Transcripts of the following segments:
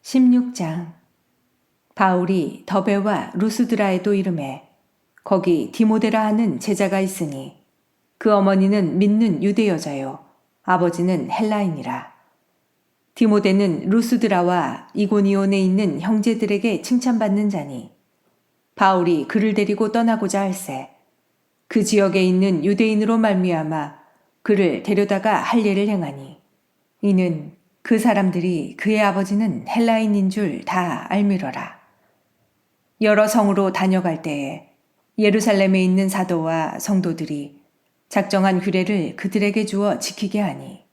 16장. 바울이 더베와 루스드라에도 이르매 거기 디모데라 하는 제자가 있으니 그 어머니는 믿는 유대 여자요 아버지는 헬라인이라. 디모데는 루스드라와 이고니온에 있는 형제들에게 칭찬받는 자니 바울이 그를 데리고 떠나고자 할세 그 지역에 있는 유대인으로 말미암아 그를 데려다가 할례를 행하니 이는 그 사람들이 그의 아버지는 헬라인인 줄 다 알미러라. 여러 성으로 다녀갈 때에 예루살렘에 있는 사도와 성도들이 작정한 규례를 그들에게 주어 지키게 하니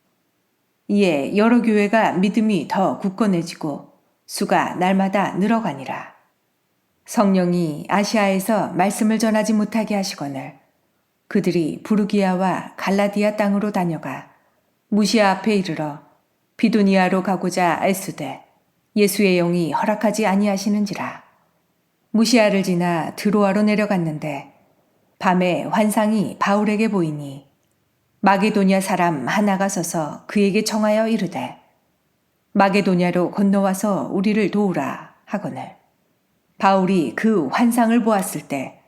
이에 여러 교회가 믿음이 더 굳건해지고 수가 날마다 늘어가니라. 성령이 아시아에서 말씀을 전하지 못하게 하시거늘 그들이 부르기아와 갈라디아 땅으로 다녀가 무시아 앞에 이르러 비두니아로 가고자 애쓰되 예수의 영이 허락하지 아니하시는지라. 무시아를 지나 드로아로 내려갔는데 밤에 환상이 바울에게 보이니 마게도냐 사람 하나가 서서 그에게 청하여 이르되 마게도냐로 건너와서 우리를 도우라 하거늘 바울이 그 환상을 보았을 때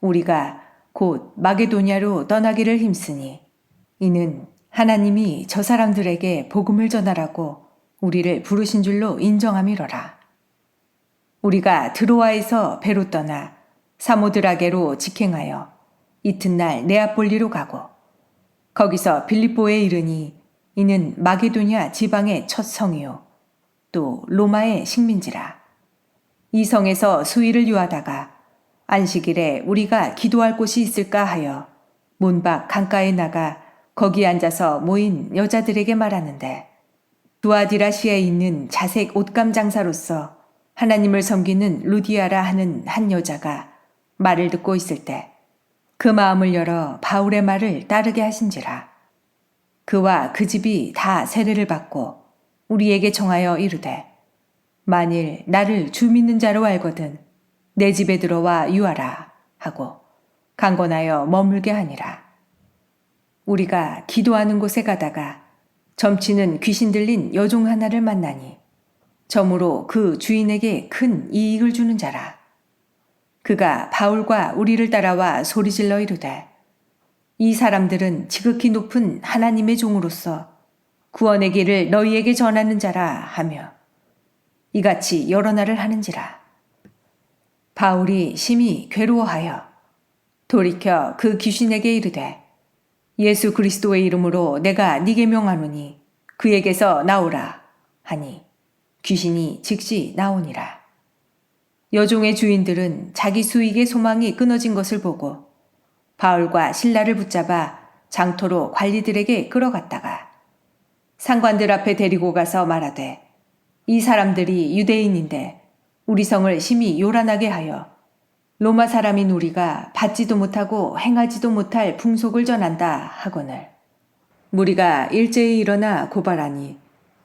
우리가 곧 마게도냐로 떠나기를 힘쓰니 이는 하나님이 저 사람들에게 복음을 전하라고 우리를 부르신 줄로 인정함이로라. 우리가 드로아에서 배로 떠나 사모드라게로 직행하여 이튿날 네아폴리로 가고 거기서 빌립보에 이르니 이는 마게도냐 지방의 첫 성이요 또 로마의 식민지라. 이 성에서 수일을 유하다가 안식일에 우리가 기도할 곳이 있을까 하여 문밖 강가에 나가 거기 앉아서 모인 여자들에게 말하는데 두아디라시에 있는 자색 옷감 장사로서 하나님을 섬기는 루디아라 하는 한 여자가 말을 듣고 있을 때 그 마음을 열어 바울의 말을 따르게 하신지라. 그와 그 집이 다 세례를 받고 우리에게 청하여 이르되 만일 나를 주 믿는 자로 알거든 내 집에 들어와 유하라 하고 강권하여 머물게 하니라. 우리가 기도하는 곳에 가다가 점치는 귀신 들린 여종 하나를 만나니 점으로 그 주인에게 큰 이익을 주는 자라. 그가 바울과 우리를 따라와 소리질러 이르되 이 사람들은 지극히 높은 하나님의 종으로서 구원의 길을 너희에게 전하는 자라 하며 이같이 여러 날을 하는지라. 바울이 심히 괴로워하여 돌이켜 그 귀신에게 이르되 예수 그리스도의 이름으로 내가 네게 명하노니 그에게서 나오라 하니 귀신이 즉시 나오니라. 여종의 주인들은 자기 수익의 소망이 끊어진 것을 보고 바울과 신라를 붙잡아 장터로 관리들에게 끌어갔다가 상관들 앞에 데리고 가서 말하되 이 사람들이 유대인인데 우리 성을 심히 요란하게 하여 로마 사람인 우리가 받지도 못하고 행하지도 못할 풍속을 전한다 하거늘 무리가 일제히 일어나 고발하니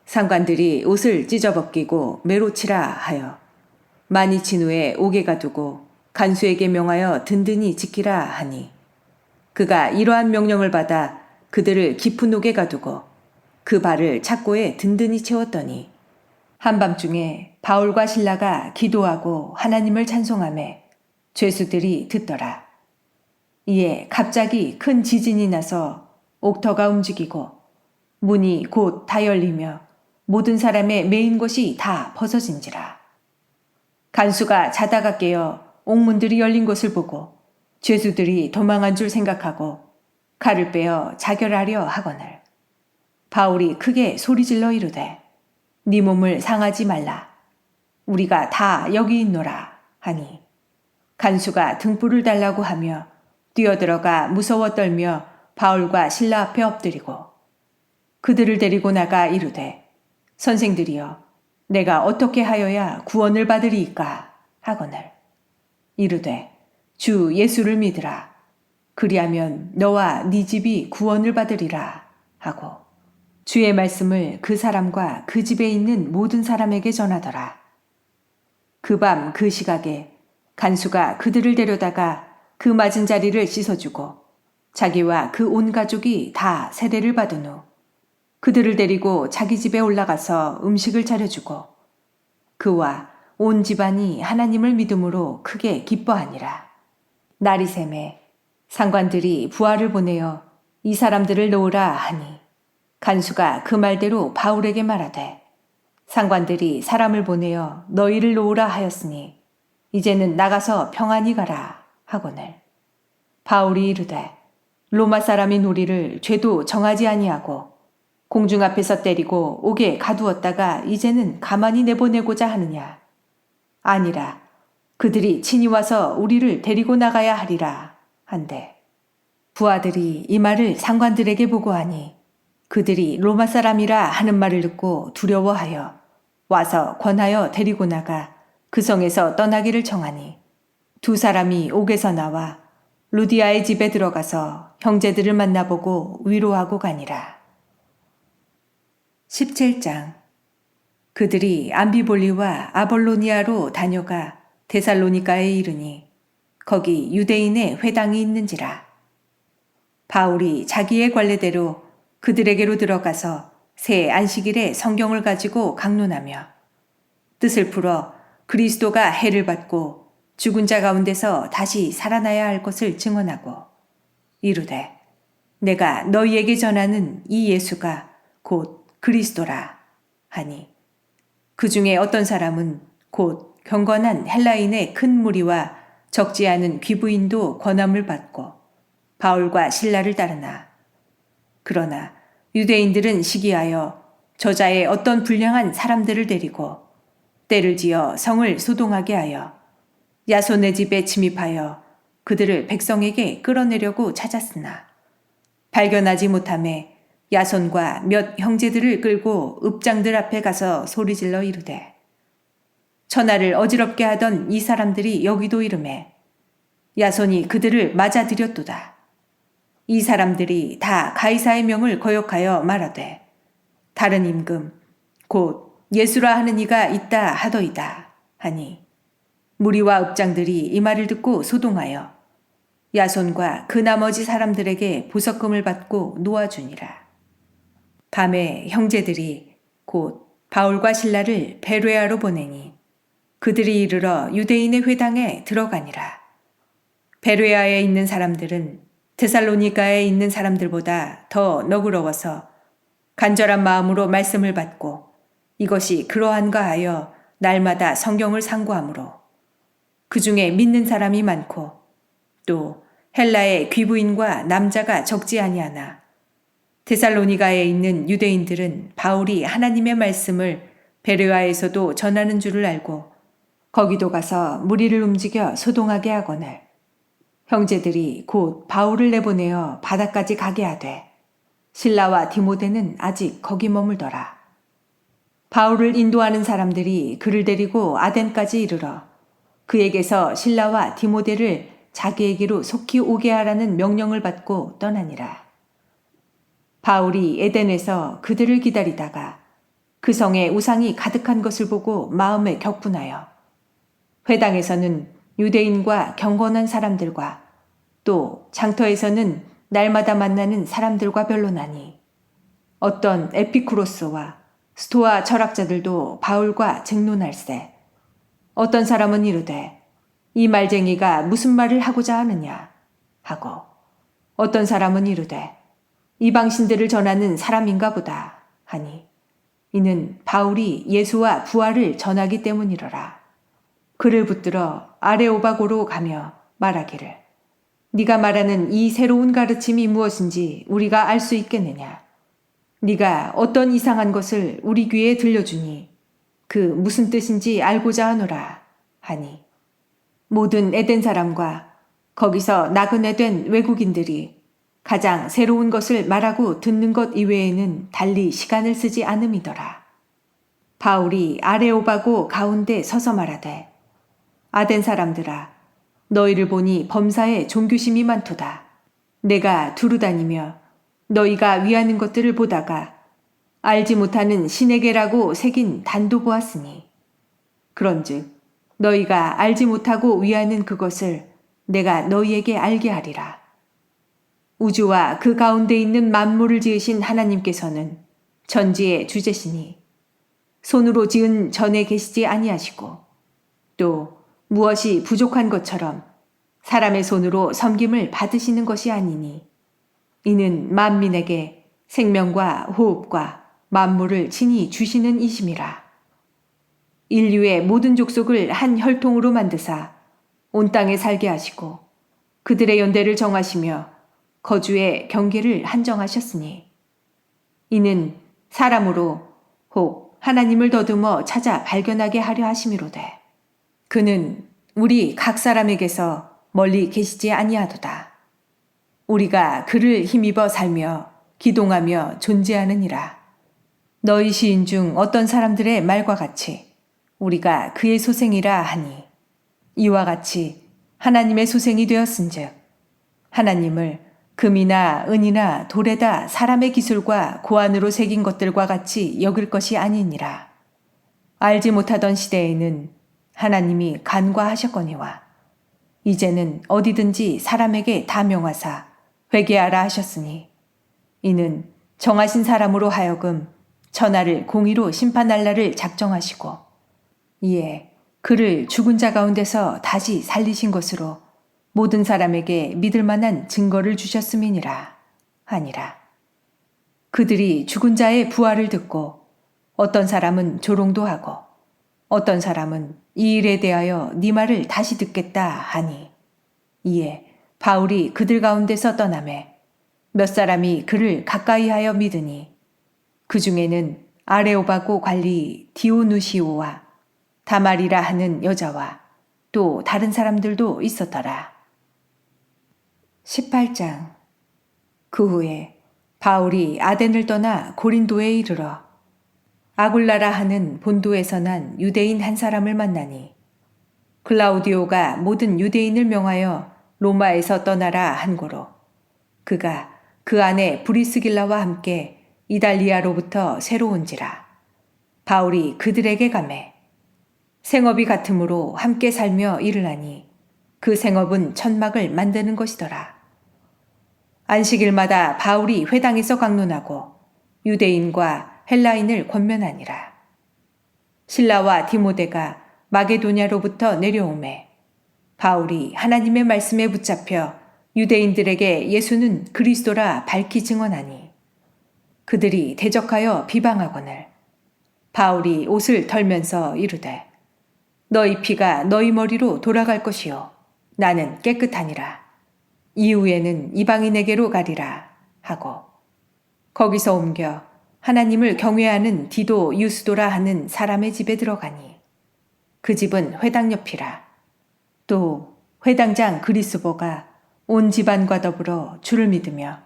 상관들이 옷을 찢어벗기고 매로치라 하여 많이 친 후에 옥에 가두고 간수에게 명하여 든든히 지키라 하니 그가 이러한 명령을 받아 그들을 깊은 옥에 가두고 그 발을 착고에 든든히 채웠더니 한밤중에 바울과 신라가 기도하고 하나님을 찬송하며 죄수들이 듣더라. 이에 갑자기 큰 지진이 나서 옥터가 움직이고 문이 곧 다 열리며 모든 사람의 메인 것이 다 벗어진지라. 간수가 자다가 깨어 옥문들이 열린 것을 보고 죄수들이 도망한 줄 생각하고 칼을 빼어 자결하려 하거늘 바울이 크게 소리질러 이르되 네 몸을 상하지 말라. 우리가 다 여기 있노라 하니 간수가 등불을 달라고 하며 뛰어들어가 무서워 떨며 바울과 신라 앞에 엎드리고 그들을 데리고 나가 이르되 선생들이여 내가 어떻게 하여야 구원을 받으리이까 하거늘 이르되 주 예수를 믿으라. 그리하면 너와 네 집이 구원을 받으리라 하고 주의 말씀을 그 사람과 그 집에 있는 모든 사람에게 전하더라. 그 밤 그 시각에 간수가 그들을 데려다가 그 맞은 자리를 씻어주고 자기와 그 온 가족이 다 세례를 받은 후 그들을 데리고 자기 집에 올라가서 음식을 차려주고 그와 온 집안이 하나님을 믿음으로 크게 기뻐하니라. 나리샘에 상관들이 부하를 보내어 이 사람들을 놓으라 하니 간수가 그 말대로 바울에게 말하되 상관들이 사람을 보내어 너희를 놓으라 하였으니 이제는 나가서 평안히 가라 하거늘. 바울이 이르되 로마 사람인 우리를 죄도 정하지 아니하고 공중 앞에서 때리고 옥에 가두었다가 이제는 가만히 내보내고자 하느냐. 아니라 그들이 친히 와서 우리를 데리고 나가야 하리라 한대. 부하들이 이 말을 상관들에게 보고하니 그들이 로마 사람이라 하는 말을 듣고 두려워하여 와서 권하여 데리고 나가 그 성에서 떠나기를 청하니 두 사람이 옥에서 나와 루디아의 집에 들어가서 형제들을 만나보고 위로하고 가니라. 17장. 그들이 암비볼리와 아볼로니아로 다녀가 데살로니가에 이르니 거기 유대인의 회당이 있는지라. 바울이 자기의 관례대로 그들에게로 들어가서 새 안식일에 성경을 가지고 강론하며 뜻을 풀어 그리스도가 해를 받고 죽은 자 가운데서 다시 살아나야 할 것을 증언하고 이르되 내가 너희에게 전하는 이 예수가 곧 그리스도라 하니 그 중에 어떤 사람은 곧 경건한 헬라인의 큰 무리와 적지 않은 귀부인도 권함을 받고 바울과 실라를 따르나 그러나 유대인들은 시기하여 저자의 어떤 불량한 사람들을 데리고 때를 지어 성을 소동하게 하여 야손의 집에 침입하여 그들을 백성에게 끌어내려고 찾았으나 발견하지 못하매 야손과 몇 형제들을 끌고 읍장들 앞에 가서 소리질러 이르되 천하를 어지럽게 하던 이 사람들이 여기도 이르매 야손이 그들을 맞아들였도다. 이 사람들이 다 가이사의 명을 거역하여 말하되 다른 임금 곧 예수라 하는 이가 있다 하더이다 하니 무리와 읍장들이 이 말을 듣고 소동하여 야손과 그 나머지 사람들에게 보석금을 받고 놓아주니라. 밤에 형제들이 곧 바울과 실라를 베레아로 보내니 그들이 이르러 유대인의 회당에 들어가니라. 베레아에 있는 사람들은 데살로니가에 있는 사람들보다 더 너그러워서 간절한 마음으로 말씀을 받고 이것이 그러한가 하여 날마다 성경을 상고하므로 그 중에 믿는 사람이 많고 또 헬라의 귀부인과 남자가 적지 아니하나 데살로니가에 있는 유대인들은 바울이 하나님의 말씀을 베레아에서도 전하는 줄을 알고 거기도 가서 무리를 움직여 소동하게 하거늘 형제들이 곧 바울을 내보내어 바다까지 가게 하되 실라와 디모데는 아직 거기 머물더라. 바울을 인도하는 사람들이 그를 데리고 아덴까지 이르러 그에게서 실라와 디모데를 자기에게로 속히 오게 하라는 명령을 받고 떠나니라. 바울이 에덴에서 그들을 기다리다가 그 성에 우상이 가득한 것을 보고 마음에 격분하여 회당에서는 유대인과 경건한 사람들과 또 장터에서는 날마다 만나는 사람들과 변론하니 어떤 에피쿠로스와 스토아 철학자들도 바울과 쟁론할세. 어떤 사람은 이르되 이 말쟁이가 무슨 말을 하고자 하느냐 하고 어떤 사람은 이르되 이방신들을 전하는 사람인가 보다 하니 이는 바울이 예수와 부활을 전하기 때문이러라. 그를 붙들어 아레오바고로 가며 말하기를 네가 말하는 이 새로운 가르침이 무엇인지 우리가 알 수 있겠느냐. 네가 어떤 이상한 것을 우리 귀에 들려주니 그 무슨 뜻인지 알고자 하노라 하니 모든 에덴 사람과 거기서 나그네 된 외국인들이 가장 새로운 것을 말하고 듣는 것 이외에는 달리 시간을 쓰지 않음이더라. 바울이 아레오바고 가운데 서서 말하되 아덴 사람들아 너희를 보니 범사에 종교심이 많도다. 내가 두루 다니며 너희가 위하는 것들을 보다가 알지 못하는 신에게라고 새긴 단도 보았으니 그런즉 너희가 알지 못하고 위하는 그것을 내가 너희에게 알게 하리라. 우주와 그 가운데 있는 만물을 지으신 하나님께서는 천지의 주제시니 손으로 지은 전에 계시지 아니하시고 또 무엇이 부족한 것처럼 사람의 손으로 섬김을 받으시는 것이 아니니 이는 만민에게 생명과 호흡과 만물을 친히 주시는 이심이라. 인류의 모든 족속을 한 혈통으로 만드사 온 땅에 살게 하시고 그들의 연대를 정하시며 거주의 경계를 한정하셨으니 이는 사람으로 혹 하나님을 더듬어 찾아 발견하게 하려 하심이로되 그는 우리 각 사람에게서 멀리 계시지 아니하도다. 우리가 그를 힘입어 살며 기동하며 존재하느니라. 너희 시인 중 어떤 사람들의 말과 같이 우리가 그의 소생이라 하니 이와 같이 하나님의 소생이 되었은즉 하나님을 금이나 은이나 돌에다 사람의 기술과 고안으로 새긴 것들과 같이 여길 것이 아니니라. 알지 못하던 시대에는 하나님이 간과하셨거니와 이제는 어디든지 사람에게 다 명하사 회개하라 하셨으니 이는 정하신 사람으로 하여금 천하를 공의로 심판할 날을 작정하시고 이에 그를 죽은 자 가운데서 다시 살리신 것으로 모든 사람에게 믿을 만한 증거를 주셨음이니라 하니라. 그들이 죽은 자의 부활을 듣고 어떤 사람은 조롱도 하고 어떤 사람은 이 일에 대하여 네 말을 다시 듣겠다 하니 이에 바울이 그들 가운데서 떠나매 몇 사람이 그를 가까이하여 믿으니 그 중에는 아레오바고 관리 디오누시오와 다말이라 하는 여자와 또 다른 사람들도 있었더라. 18장. 그 후에 바울이 아덴을 떠나 고린도에 이르러 아굴라라 하는 본도에서 난 유대인 한 사람을 만나니 클라우디오가 모든 유대인을 명하여 로마에서 떠나라 한 고로 그가 그 안에 브리스길라와 함께 이달리아로부터 새로 온지라. 바울이 그들에게 가매 생업이 같으므로 함께 살며 일을 하니 그 생업은 천막을 만드는 것이더라. 안식일마다 바울이 회당에서 강론하고 유대인과 헬라인을 권면하니라. 실라와 디모데가 마게도냐로부터 내려오매 바울이 하나님의 말씀에 붙잡혀 유대인들에게 예수는 그리스도라 밝히 증언하니 그들이 대적하여 비방하거늘 바울이 옷을 털면서 이르되 너희 피가 너희 머리로 돌아갈 것이요 나는 깨끗하니라. 이후에는 이방인에게로 가리라 하고 거기서 옮겨 하나님을 경외하는 디도 유스도라 하는 사람의 집에 들어가니 그 집은 회당 옆이라. 또 회당장 그리스보가 온 집안과 더불어 주를 믿으며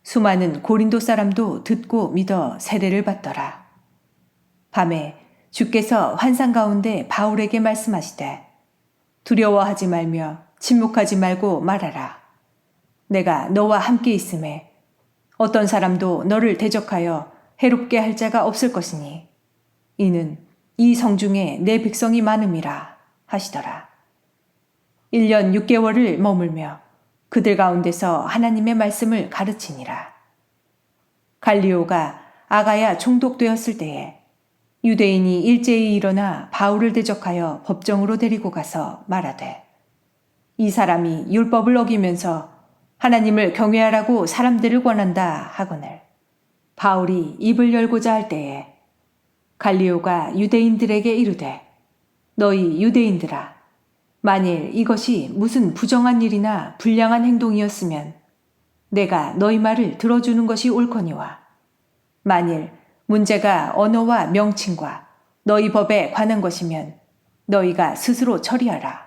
수많은 고린도 사람도 듣고 믿어 세례를 받더라. 밤에 주께서 환상 가운데 바울에게 말씀하시되 두려워하지 말며 침묵하지 말고 말하라. 내가 너와 함께 있음에 어떤 사람도 너를 대적하여 해롭게 할 자가 없을 것이니 이는 이 성중에 내 백성이 많음이라 하시더라. 1년 6개월을 머물며 그들 가운데서 하나님의 말씀을 가르치니라. 갈리오가 아가야 총독되었을 때에 유대인이 일제히 일어나 바울을 대적하여 법정으로 데리고 가서 말하되 이 사람이 율법을 어기면서 하나님을 경외하라고 사람들을 권한다 하거늘 바울이 입을 열고자 할 때에 갈리오가 유대인들에게 이르되 너희 유대인들아 만일 이것이 무슨 부정한 일이나 불량한 행동이었으면 내가 너희 말을 들어주는 것이 옳거니와 만일 문제가 언어와 명칭과 너희 법에 관한 것이면 너희가 스스로 처리하라.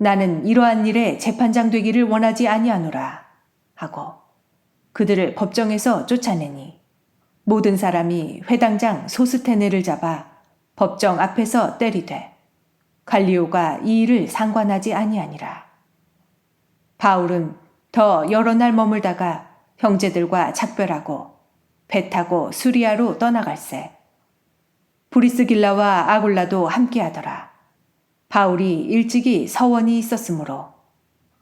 나는 이러한 일에 재판장 되기를 원하지 아니하노라 하고 그들을 법정에서 쫓아내니 모든 사람이 회당장 소스테네를 잡아 법정 앞에서 때리되 갈리오가 이 일을 상관하지 아니하니라. 바울은 더 여러 날 머물다가 형제들과 작별하고 배 타고 수리아로 떠나갈새 브리스길라와 아굴라도 함께하더라. 바울이 일찍이 서원이 있었으므로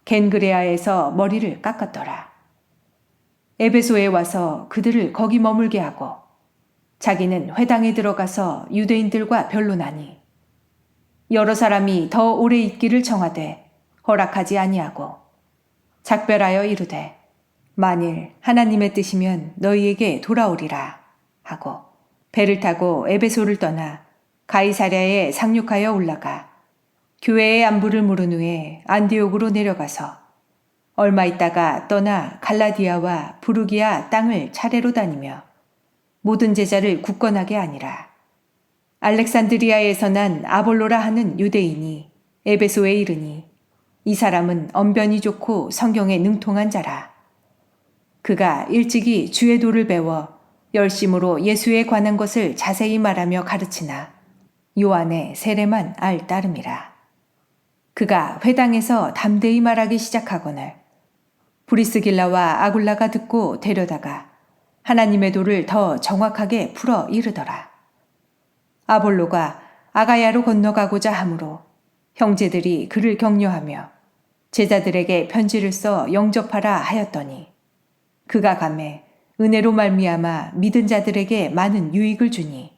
겐그레아에서 머리를 깎았더라. 에베소에 와서 그들을 거기 머물게 하고 자기는 회당에 들어가서 유대인들과 변론하니 여러 사람이 더 오래 있기를 청하되 허락하지 아니하고 작별하여 이르되 만일 하나님의 뜻이면 너희에게 돌아오리라 하고 배를 타고 에베소를 떠나 가이사랴에 상륙하여 올라가 교회의 안부를 물은 후에 안디옥으로 내려가서 얼마 있다가 떠나 갈라디아와 부르기아 땅을 차례로 다니며 모든 제자를 굳건하게 하니라. 알렉산드리아에서 난 아볼로라 하는 유대인이 에베소에 이르니 이 사람은 언변이 좋고 성경에 능통한 자라. 그가 일찍이 주의 도를 배워 열심으로 예수에 관한 것을 자세히 말하며 가르치나 요한의 세례만 알 따름이라. 그가 회당에서 담대히 말하기 시작하거늘 브리스길라와 아굴라가 듣고 데려다가 하나님의 도를 더 정확하게 풀어 이르더라. 아볼로가 아가야로 건너가고자 하므로 형제들이 그를 격려하며 제자들에게 편지를 써 영접하라 하였더니 그가 가매 은혜로 말미암아 믿은 자들에게 많은 유익을 주니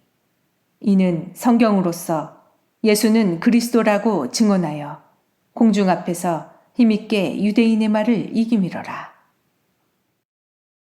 이는 성경으로서 예수는 그리스도라고 증언하여 공중 앞에서 힘있게 유대인의 말을 이기미러라.